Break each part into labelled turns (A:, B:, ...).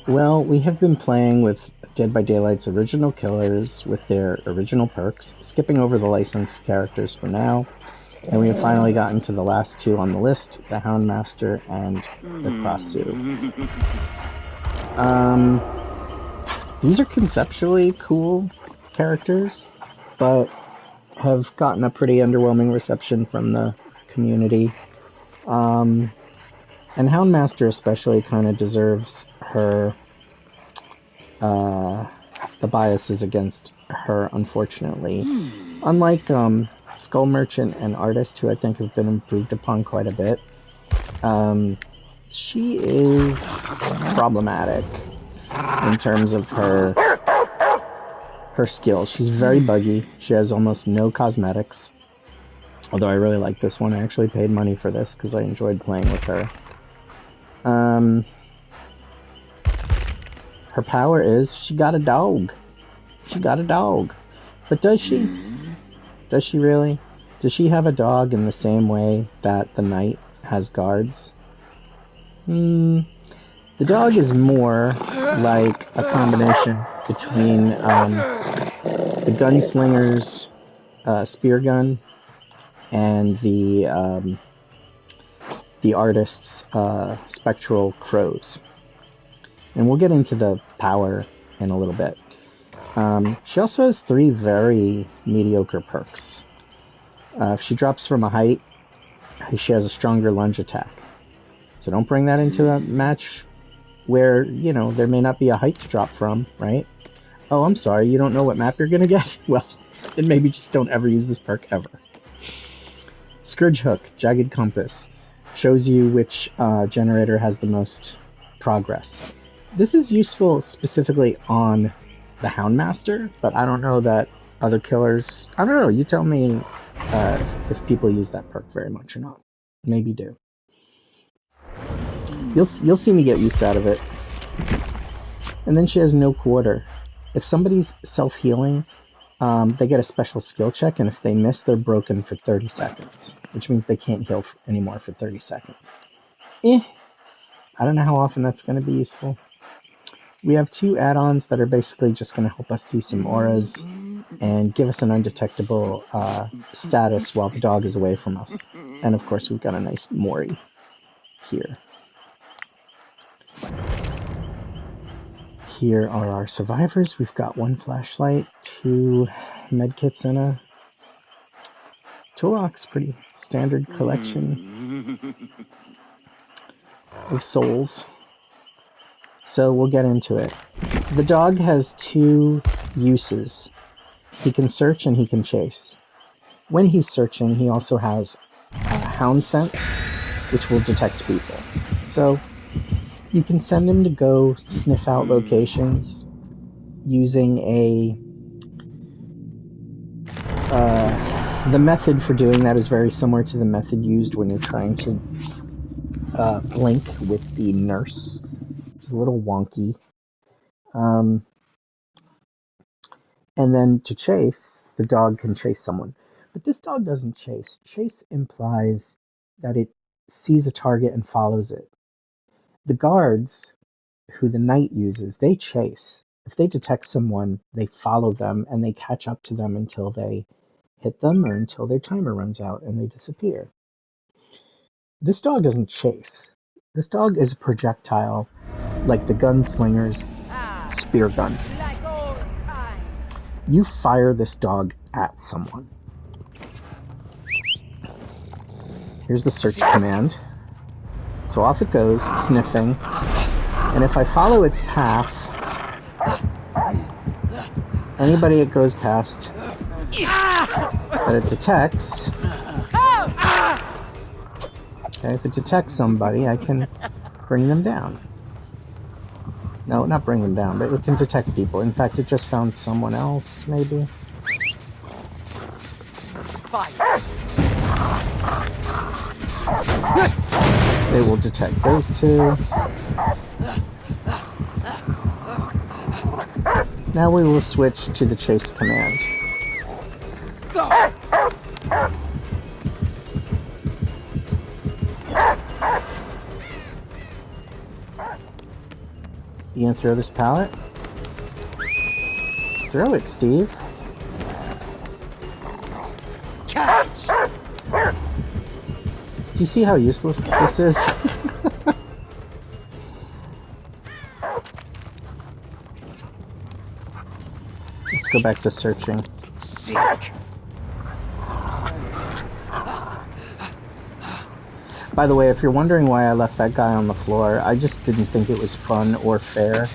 A: Well, we have been playing with Dead by Daylight's original killers with their original perks, skipping over the licensed characters for now, and we have finally gotten to the last two on the list, the Houndmaster and the Krasue. These are conceptually cool characters, but have gotten a pretty underwhelming reception from the community. And Houndmaster especially kind of deserves her uh, the biases against her, unfortunately. Unlike Skull Merchant and Artist, who I think have been improved upon quite a bit, she is problematic in terms of her skills. She's very buggy. She has almost no cosmetics. Although I really like this one. I actually paid money for this because I enjoyed playing with her. Her power is she got a dog. She got a dog. But does she? Does she really? Does she have a dog in the same way that the knight has guards? The dog is more like a combination between the gunslinger's spear gun and the artist's spectral crows. And we'll get into the power in a little bit. She also has 3 very mediocre perks. If she drops from a height, she has a stronger lunge attack. So don't bring that into a match where, you know, there may not be a height to drop from, right? Oh, I'm sorry, you don't know what map you're gonna get? Well, then maybe just don't ever use this perk ever. Scourge Hook, Jagged Compass, shows you which generator has the most progress. This is useful specifically on the Houndmaster, but I don't know that other killers... I don't know, you tell me if people use that perk very much or not. Maybe do. You'll see me get use out of it. And then she has no quarter. If somebody's self-healing, they get a special skill check, and if they miss, they're broken for 30 seconds, which means they can't heal anymore for 30 seconds. I don't know how often that's going to be useful. We have 2 add-ons that are basically just going to help us see some auras and give us an undetectable status while the dog is away from us. And of course, we've got a nice Mori here. Here are our survivors. We've got 1 flashlight, 2 medkits, and a toolbox. Pretty standard collection of souls. So we'll get into it. The dog has 2 uses. He can search and he can chase. When he's searching, he also has hound sense, which will detect people. So you can send him to go sniff out locations using the method for doing that is very similar to the method used when you're trying to blink with the nurse. Which is a little wonky. And then to chase, the dog can chase someone. But this dog doesn't chase. Chase implies that it sees a target and follows it. The guards, who the knight uses, they chase. If they detect someone, they follow them and they catch up to them until they hit them or until their timer runs out and they disappear. This dog doesn't chase. This dog is a projectile like the gunslinger's spear gun. You fire this dog at someone. Here's the search command. So off it goes, sniffing. And if I follow its path, anybody it goes past that it detects, okay, if it detects somebody, I can bring them down. No, not bring them down, but it can detect people. In fact, it just found someone else, maybe. Fire. They will detect those 2. Now we will switch to the chase command. You gonna throw this pallet? Throw it, Steve.
B: Catch!
A: Do you see how useless this is? Let's go back to searching.
B: Sick.
A: By the way, if you're wondering why I left that guy on the floor, I just didn't think it was fun or fair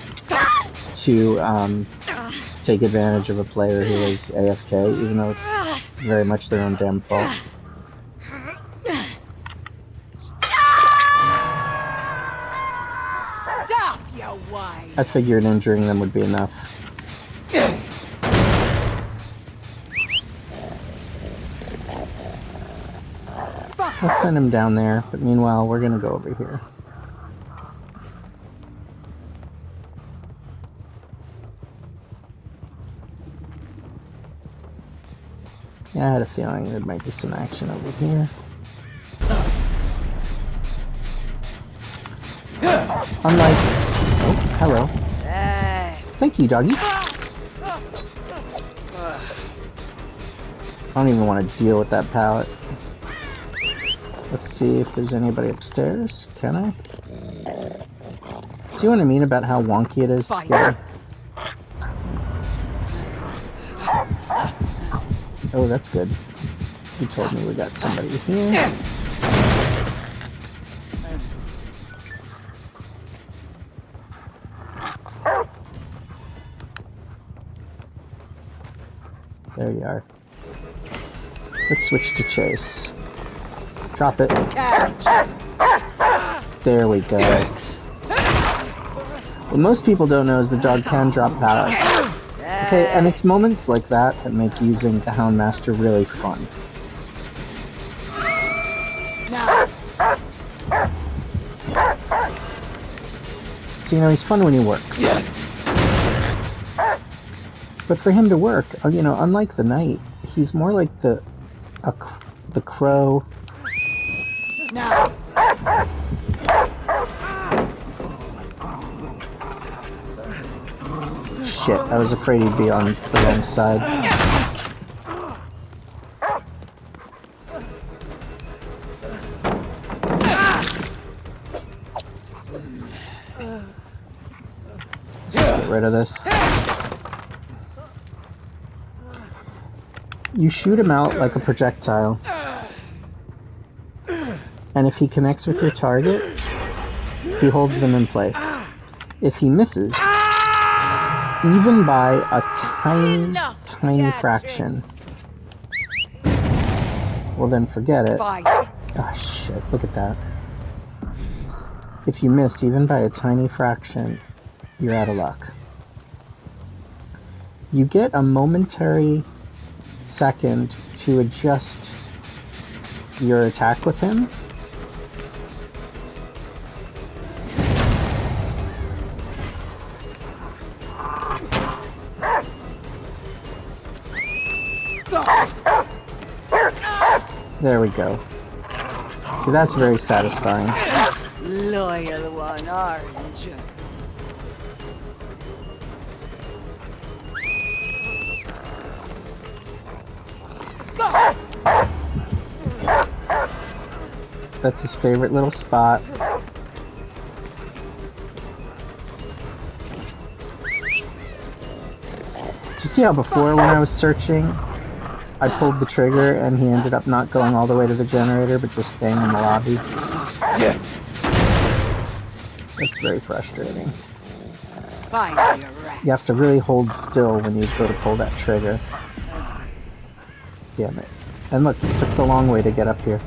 A: to take advantage of a player who was AFK, even though it's very much their own damn fault.
B: Stop, you whine.
A: I figured injuring them would be enough. Let's send him down there, but meanwhile, we're gonna go over here. Yeah, I had a feeling there might be some action over here. Unlike... Oh, hello. Thank you, doggy. I don't even want to deal with that pallet. Let's see if there's anybody upstairs. Can I? See what I mean about how wonky it is to get? Oh, that's good. You told me we got somebody here. There you are. Let's switch to chase. Drop it. There we go. What most people don't know is the dog can drop pallets. Okay, and it's moments like that that make using the Houndmaster really fun. So, you know, he's fun when he works. But for him to work, you know, unlike the knight, he's more like the crow.
B: Now.
A: Shit, I was afraid he'd be on the wrong side. Let's just get rid of this. You shoot him out like a projectile. And if he connects with your target, he holds them in place. If he misses, even by a tiny fraction, well then forget it. Ah, shit, look at that. If you miss even by a tiny fraction, you're out of luck. You get a momentary second to adjust your attack with him. There we go. See, that's very satisfying.
B: Loyal one, aren't you?
A: That's his favorite little spot. Did you see how before when I was searching, I pulled the trigger and he ended up not going all the way to the generator but just staying in the lobby? Yeah. That's very frustrating.
B: Fine, you're right.
A: You have to really hold still when you go to pull that trigger. Damn it. And look, it took the long way to get up here.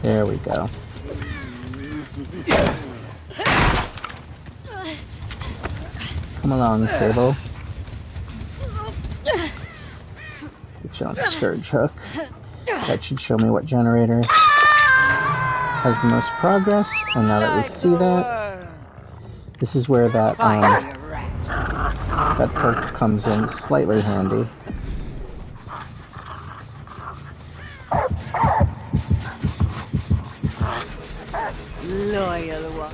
A: There we go. Come along, Sable. Get you on the Scourge Hook. That should show me what generator. has the most progress, and now that we
B: Like
A: see
B: a
A: that,
B: worm.
A: this is where that
B: Find me a rat.
A: that perk comes in slightly handy.
B: Loyal one.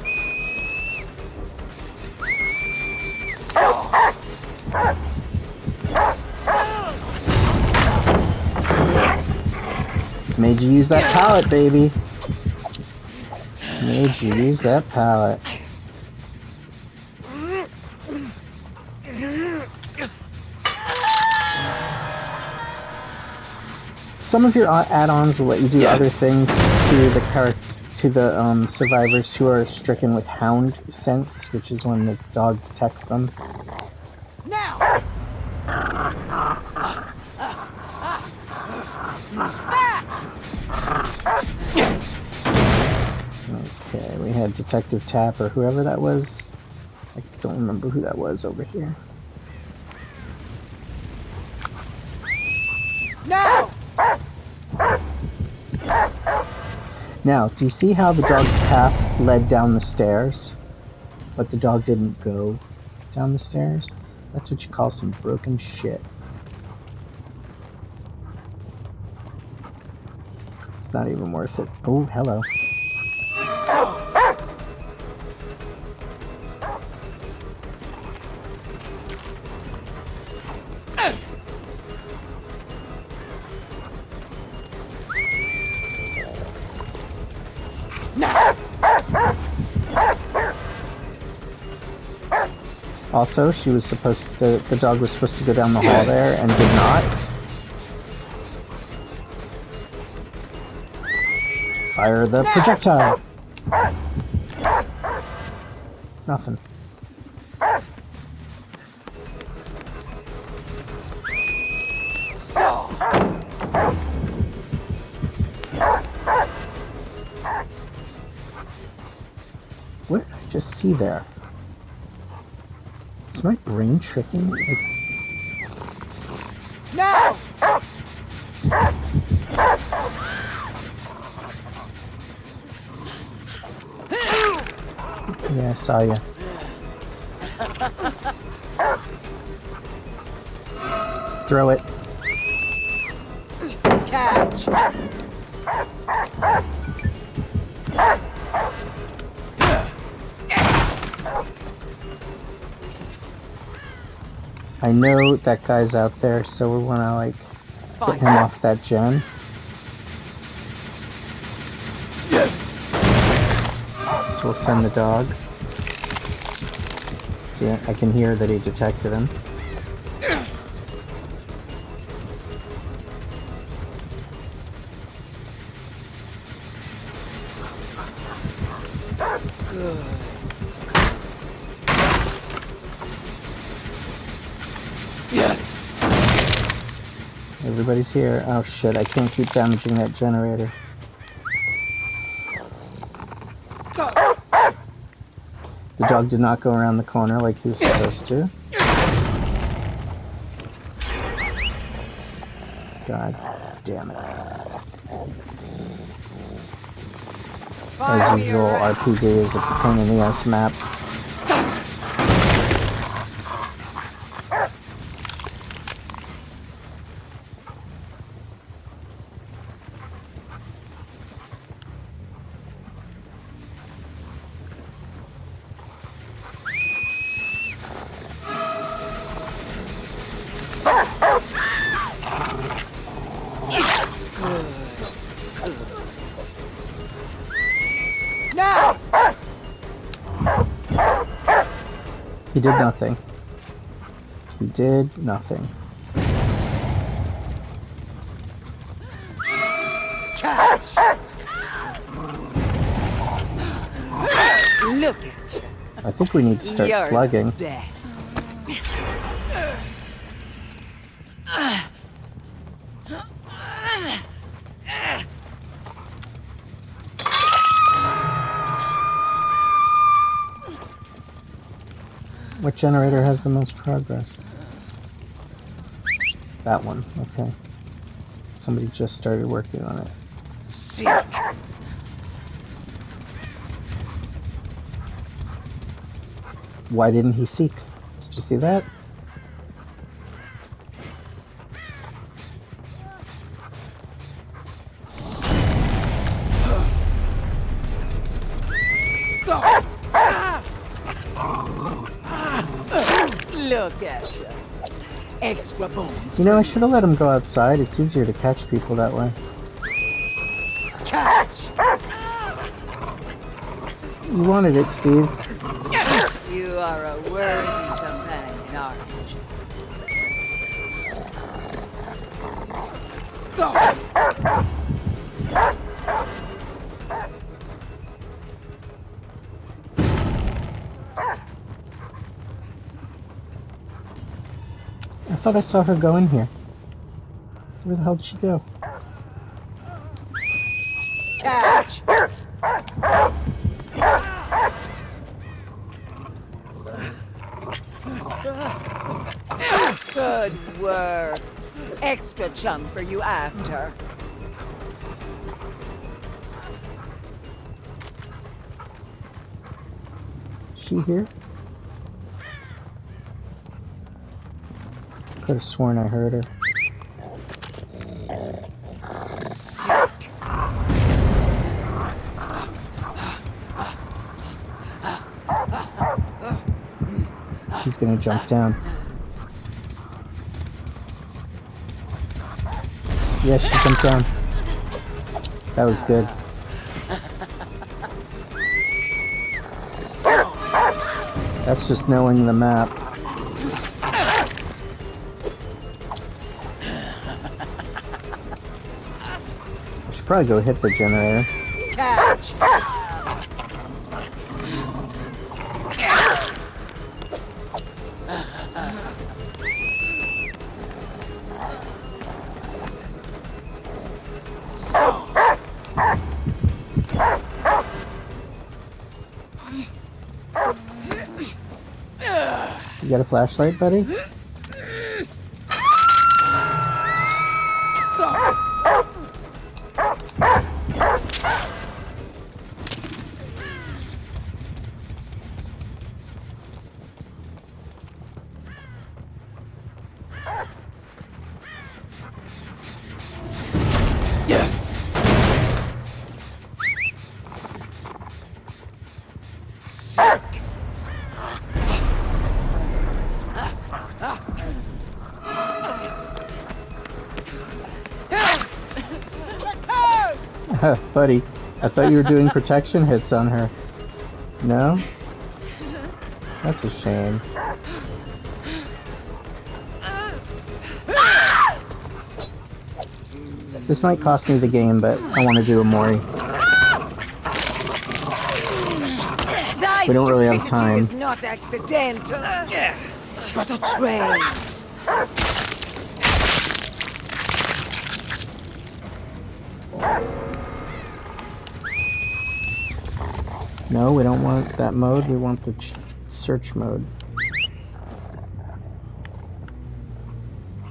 A: Made you use that pallet, baby. Made you use that pallet. Some of your add-ons will let you do other things to the survivors who are stricken with hound sense, which is when the dog detects them.
B: Now.
A: Okay, we had Detective Tap or whoever that was. I don't remember who that was over here.
B: Now.
A: Now, do you see how the dog's path led down the stairs, but the dog didn't go down the stairs? That's what you call some broken shit. It's not even worth it. Oh, hello. Also, the dog was supposed to go down the hall there and did not. Fire the projectile! Nothing. What did I just see there? Is my brain tricking?
B: Now.
A: Yeah, I saw you. Throw it.
B: Catch.
A: I know that guy's out there, so we want to, like, get him off that gen. So we'll send the dog. See, I can hear that he detected him.
B: Good.
A: Everybody's here. Oh shit, I can't keep damaging that generator. The dog did not go around the corner like he was supposed to. God damn it. As usual, RPD is a pain in the ass map.
B: Now.
A: He did nothing. He did nothing.
B: Catch. Look at you.
A: I think we need to start
B: You're
A: slugging.
B: the best.
A: What generator has the most progress? That one, okay. Somebody just started working on it.
B: Sick.
A: Why didn't he seek? Did you see that?
B: Look at you. Extra bones.
A: You know, I should have let him go outside. It's easier to catch people that way.
B: Catch!
A: You wanted it, Steve.
B: You are a worthy companion, aren't you? Go!
A: I thought I saw her go in here. Where the hell did she go?
B: Catch! Good work. Extra chum for you after.
A: Is she here? Could have sworn I heard her.
B: Sick.
A: He's gonna jump down. Yes, she jumped down. That was good.
B: So,
A: That's just knowing the map. I should probably go hit the generator.
B: catch! So,
A: You got a flashlight, buddy?
B: sick.
A: Buddy, I thought you were doing protection hits on her. No? That's a shame. This might cost me the game, but I want to do a Mori. We don't really have time.
B: Is not accidental, but a train.
A: No, we don't want that mode. We want the search mode.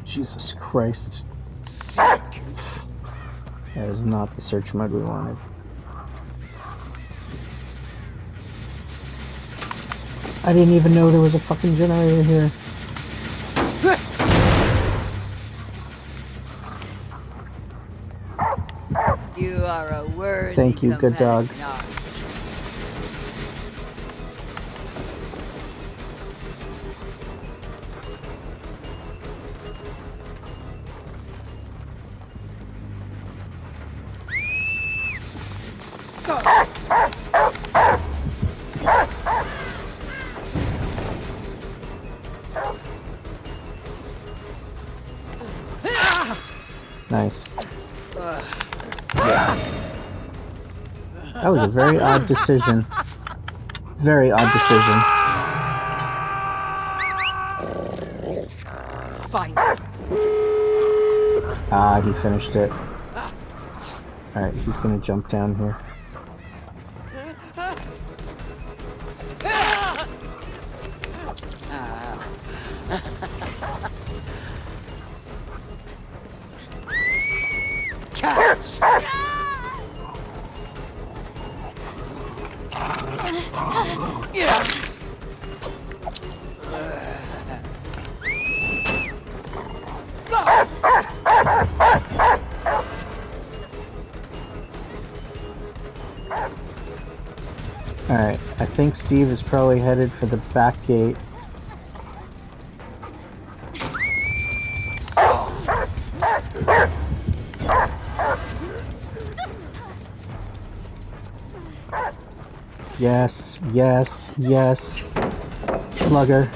A: Jesus Christ.
B: Sick.
A: That is not the search mode we wanted. I didn't even know there was a fucking generator here.
B: You are a worthy
A: Thank you, good dog.
B: companion, aren't you?
A: Nice. That was a very odd decision. Very odd decision.
B: Fine.
A: Ah, he finished it. Alright, he's gonna jump down here.
B: Catch.
A: Alright, I think Steve is probably headed for the back gate. Yes, yes, yes. Slugger.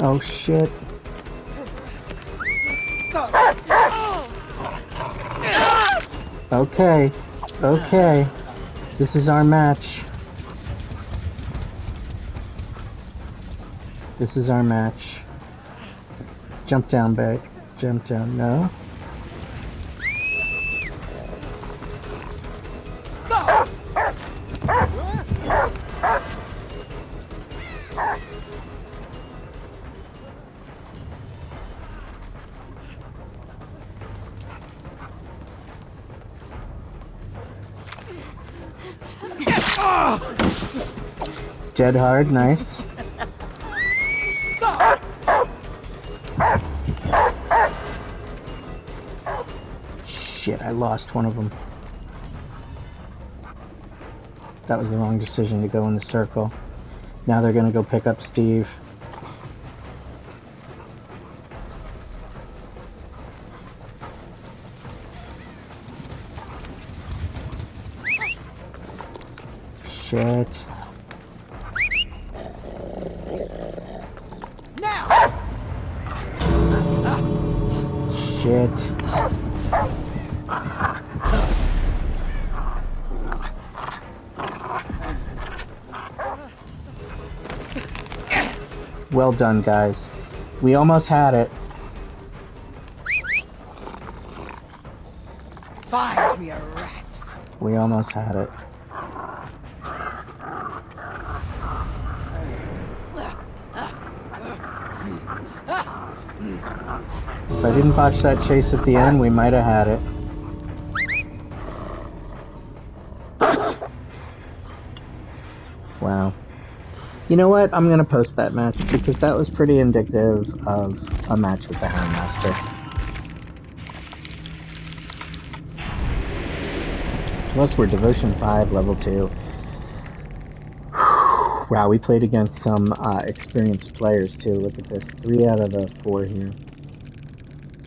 A: Oh shit. Okay, okay. This is our match. This is our match. Jump down, babe. Jump down. No. Dead hard, nice. Shit, I lost one of them. That was the wrong decision to go in the circle. Now they're gonna go pick up Steve. Shit. Shit. Well done, guys. We almost had it.
B: Find me a rat.
A: We almost had it. If I didn't botch that chase at the end, we might have had it. Wow. You know what? I'm gonna post that match because that was pretty indicative of a match with the Houndmaster. Plus, we're Devotion 5, level 2. Wow, we played against some experienced players too. Look at this. 3 out of the 4 here.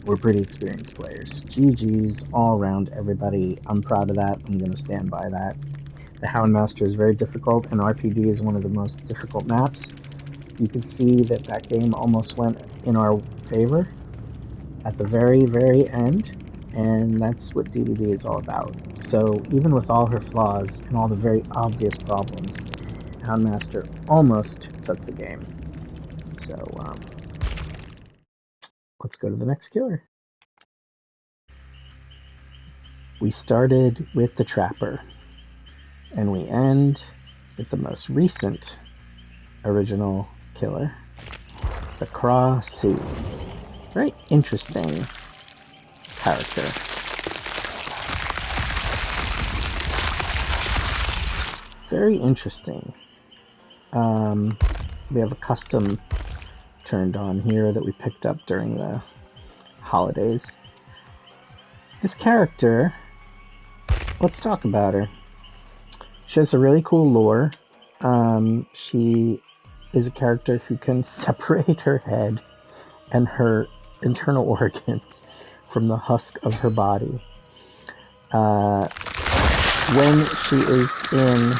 A: We're pretty experienced players. GG's all around, everybody. I'm proud of that. I'm gonna stand by that. The Houndmaster is very difficult, and RPD is one of the most difficult maps. You can see that that game almost went in our favor at the very, very end, and that's what DDD is all about. So even with all her flaws and all the very obvious problems, Houndmaster almost took the game. So let's go to the next killer. We started with the Trapper, and we end with the most recent original killer, the Krasue. Very interesting character. Very interesting. We have a custom turned on here that we picked up during the holidays. This character, let's talk about her. She has a really cool lore. She is a character who can separate her head and her internal organs from the husk of her body. When she is in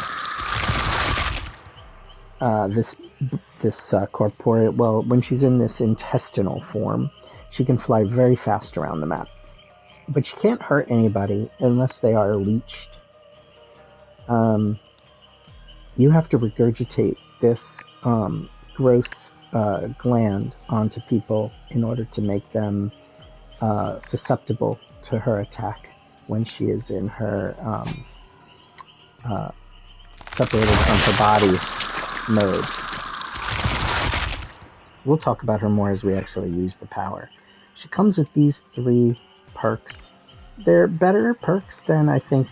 A: this corporeal, well, when she's in this intestinal form, she can fly very fast around the map. But she can't hurt anybody unless they are leeched. You have to regurgitate this gross gland onto people in order to make them susceptible to her attack when she is in her separated from her body mode. We'll talk about her more as we actually use the power. She comes with these 3 perks. They're better perks than I think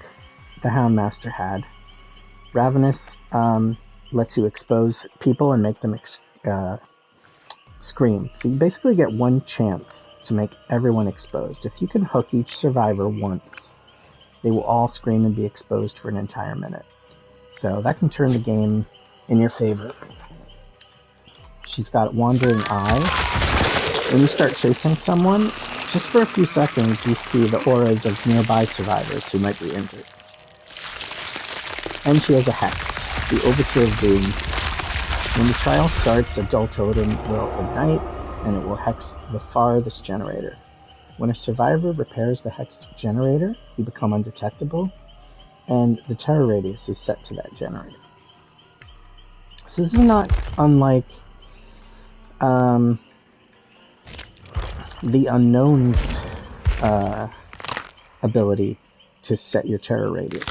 A: the Houndmaster had. Ravenous lets you expose people and make them scream. So you basically get one chance to make everyone exposed. If you can hook each survivor once, they will all scream and be exposed for an entire minute. So that can turn the game in your favor. She's got Wandering Eye. When you start chasing someone, just for a few seconds, you see the auras of nearby survivors who might be injured. And she has a Hex, the Overture of Doom. When the trial starts, a dull totem will ignite, and it will hex the farthest generator. When a survivor repairs the hexed generator, you become undetectable, and the terror radius is set to that generator. So this is not unlike the Unknown's ability to set your terror radius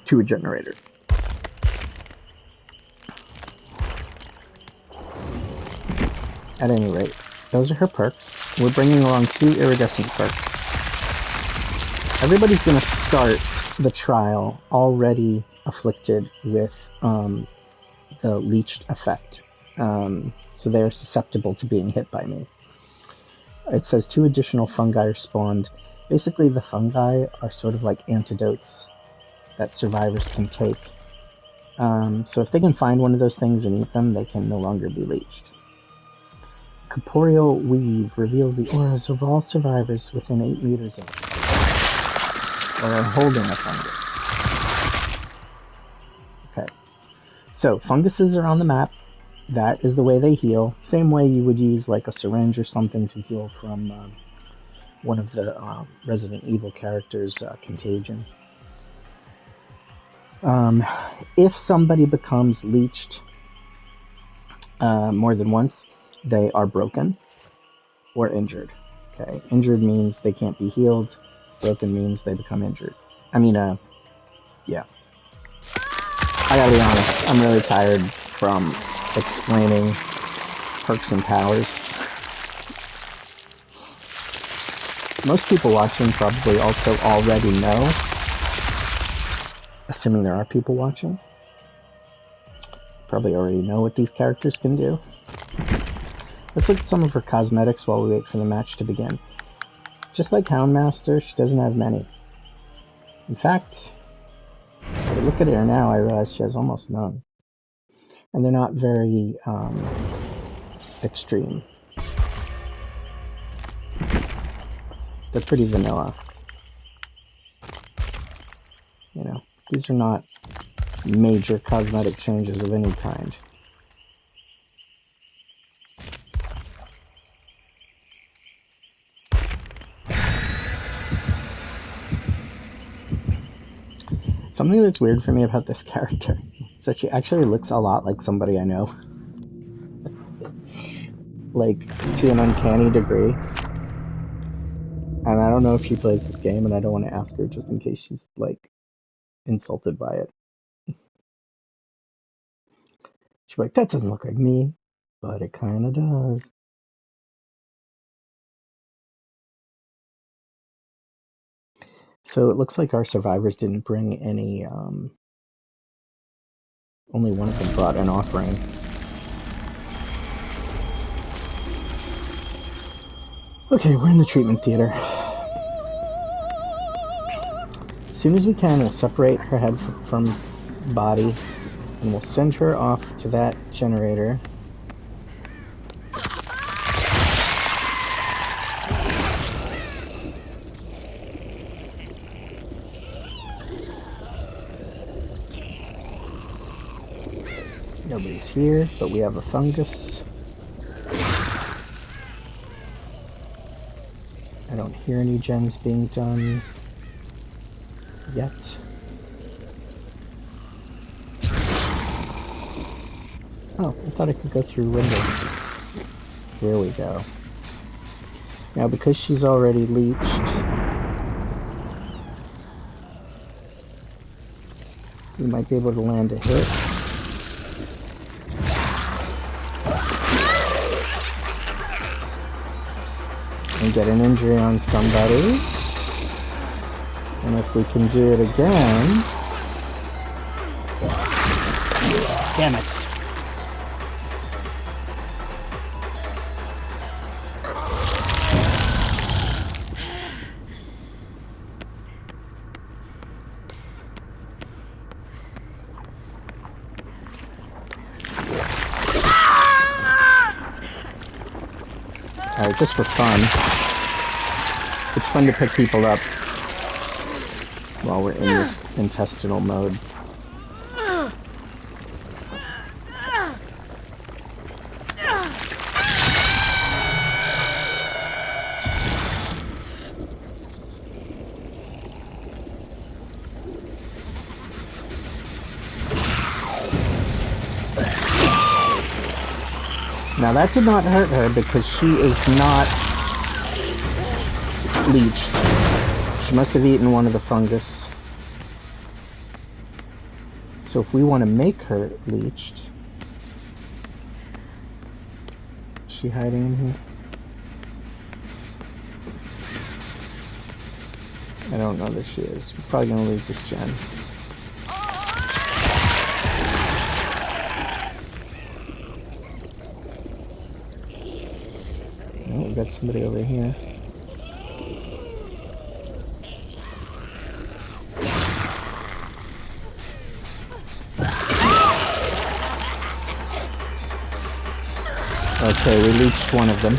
A: to a generator. At any rate, those are her perks. We're bringing along 2 iridescent perks. Everybody's going to start the trial already afflicted with the leeched effect. So they're susceptible to being hit by me. It says 2 additional fungi are spawned. Basically, the fungi are sort of like antidotes that survivors can take. So if they can find one of those things and eat them, they can no longer be leeched. Corporeal Weave reveals the auras of all survivors within 8 meters of it, or are holding a fungus. Okay, so funguses are on the map. That is the way they heal. Same way you would use like a syringe or something to heal from one of the Resident Evil characters, Contagion. If somebody becomes leeched more than once, they are broken or injured. Okay, injured means they can't be healed. Broken means they become injured. Yeah. I gotta be honest, I'm really tired from explaining perks and powers. Most people watching probably also already know, assuming there are people watching, probably already know what these characters can do. Let's look at some of her cosmetics while we wait for the match to begin. Just like Houndmaster, she doesn't have many. In fact, if I look at her now, I realize she has almost none. And they're not very extreme. They're pretty vanilla. You know, these are not major cosmetic changes of any kind. Something that's weird for me about this character is that she actually looks a lot like somebody I know. Like, to an uncanny degree. And I don't know if she plays this game, and I don't want to ask her just in case she's, like, insulted by it. She's like, that doesn't look like me, but it kinda does. So it looks like our survivors didn't bring any, only one of them brought an offering. Okay, we're in the treatment theater. As soon as we can, we'll separate her head from body, and we'll send her off to that generator. Nobody's here, but we have a fungus. I don't hear any gens being done yet. Oh, I thought I could go through windows. Here we go. Now, because she's already leeched, we might be able to land a hit. and get an injury on somebody. And if we can do it again... Damn it. Alright, just for fun. It's fun to pick people up while we're in this intestinal mode. Now that did not hurt her because she is not leeched. She must have eaten one of the fungus. So if we want to make her leeched... Is she hiding in here? I don't know that she is. We're probably going to lose this gen. Oh, we got somebody over here. Okay, we leached one of them.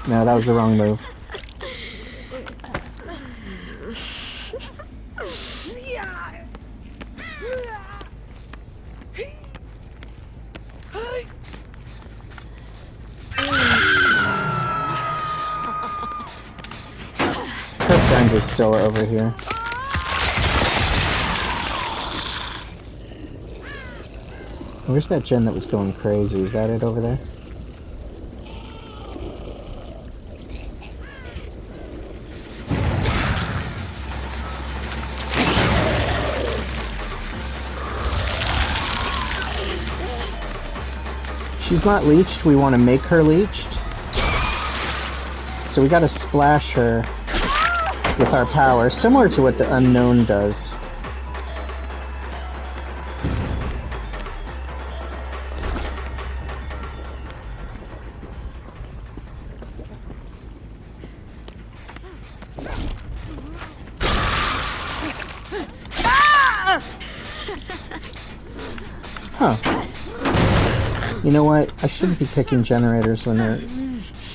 A: No, that was the wrong move. Her friend is still over here. Where's that gen that was going crazy? Is that it over there? She's not leeched. We want to make her leeched. So we gotta splash her with our power, similar to what the unknown does. Huh. You know what? I shouldn't be kicking generators when they're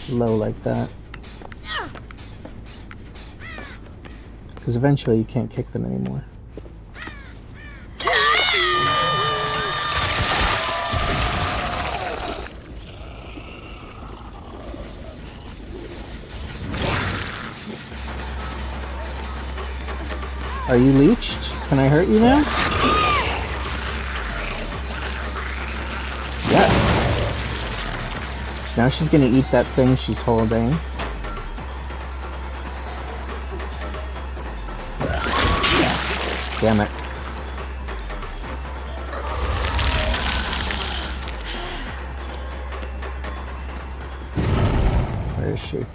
A: low like that. Because eventually you can't kick them anymore. Are you leeched? Can I hurt you now? Yes. So now she's gonna eat that thing she's holding. Damn it. Where is she?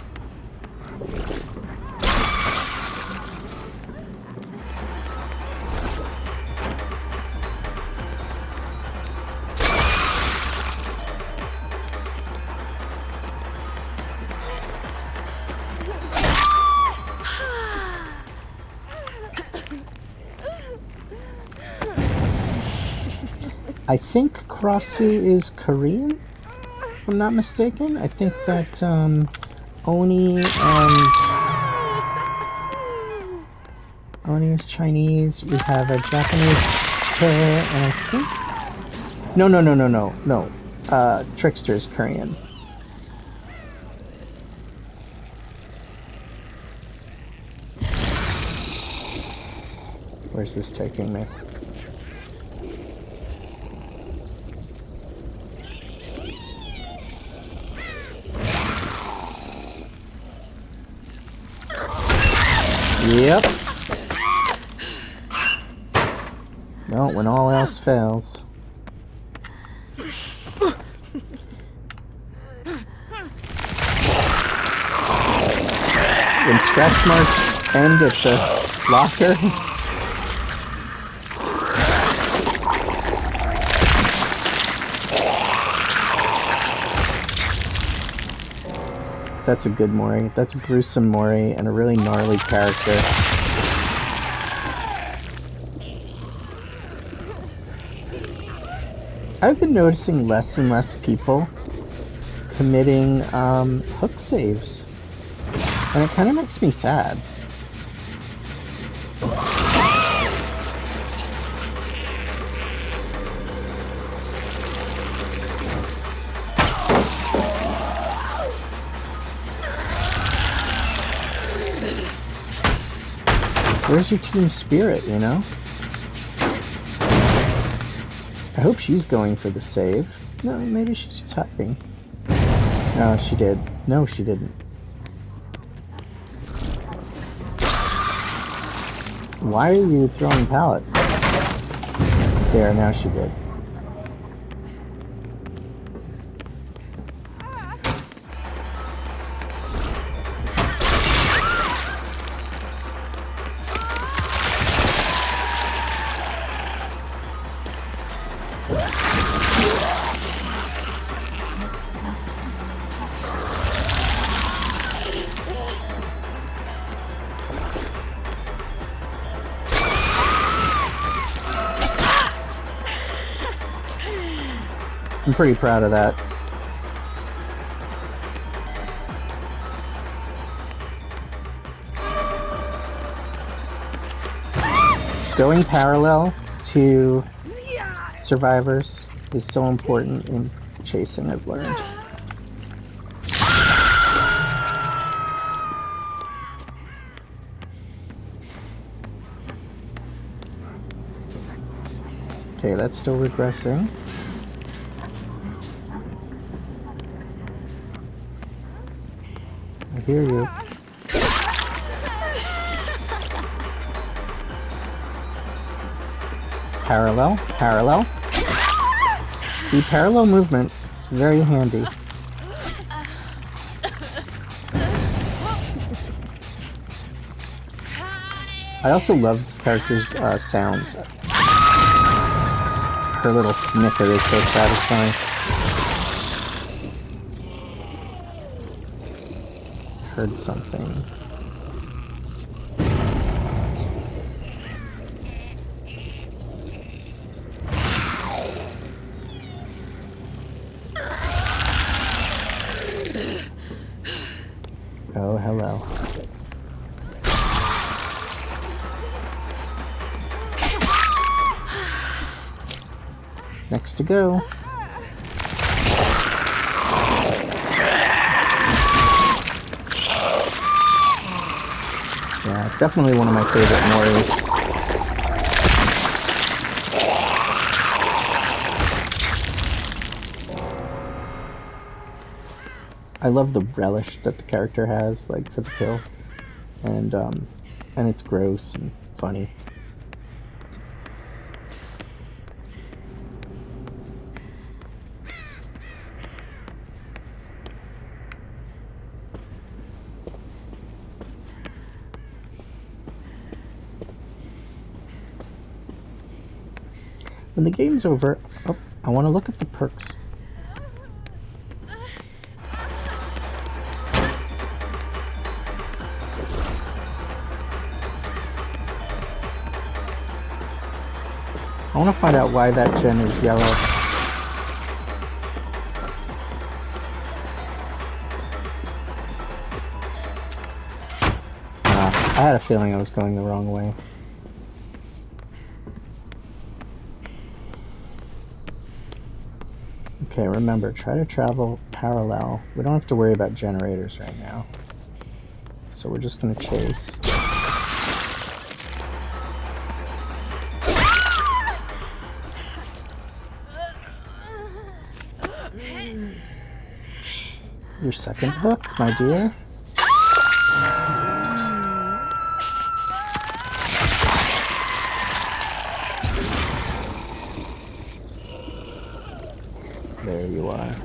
A: I think Krasue is Korean, if I'm not mistaken. I think that Oni is Chinese. We have a Japanese player, and I think no. Trickster is Korean. Where's this taking me? Yep. No, when all else fails. When scratch marks end at the locker. That's a good Mori. That's a gruesome Mori and a really gnarly character. I've been noticing less and less people committing hook saves. And it kind of makes me sad. Where's your team spirit, you know? I hope she's going for the save. No, maybe she's just hiding. No, she did. No, she didn't. Why are you throwing pallets? There, now she did. I'm pretty proud of that. Going parallel to survivors is so important in chasing, I've learned. Okay, that's still regressing. I hear you. Parallel, parallel. See, parallel movement is very handy. I also love this character's sounds. Her little snicker is so satisfying. Heard something. Oh, hello. Next to go. Yeah, it's definitely one of my favorite Moris. I love the relish that the character has, like, for the kill. And it's gross and funny. When the game's over, oh, I want to look at the perks. I want to find out why that gen is yellow. I had a feeling I was going the wrong way. Okay, remember, try to travel parallel. We don't have to worry about generators right now. So we're just going to chase. Your second hook, my dear? There you are.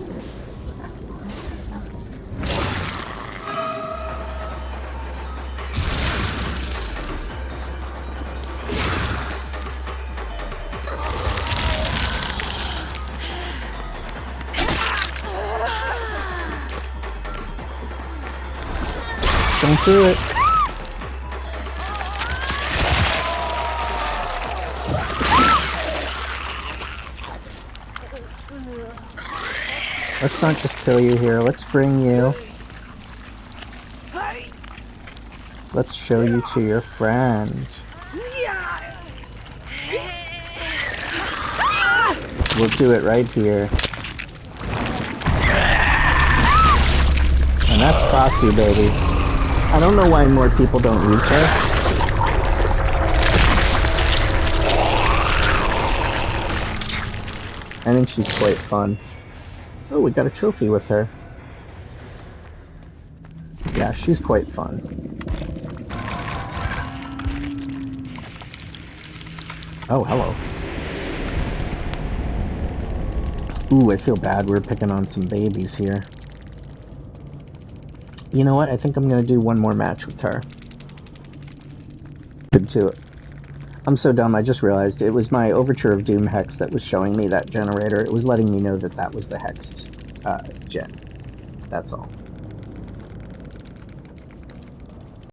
A: Don't do it. Let's not just kill you here. Let's bring you. Let's show you to your friend. We'll do it right here. And that's Krasue, baby. I don't know why more people don't use her. I think she's quite fun. Oh, we got a trophy with her. Yeah, she's quite fun. Oh, hello. Ooh, I feel bad we're picking on some babies here. You know what? I think I'm gonna do one more match with her. Good to it. I'm so dumb, I just realized it was my Overture of Doom hex that was showing me that generator. It was letting me know that that was the hexed gen. That's all.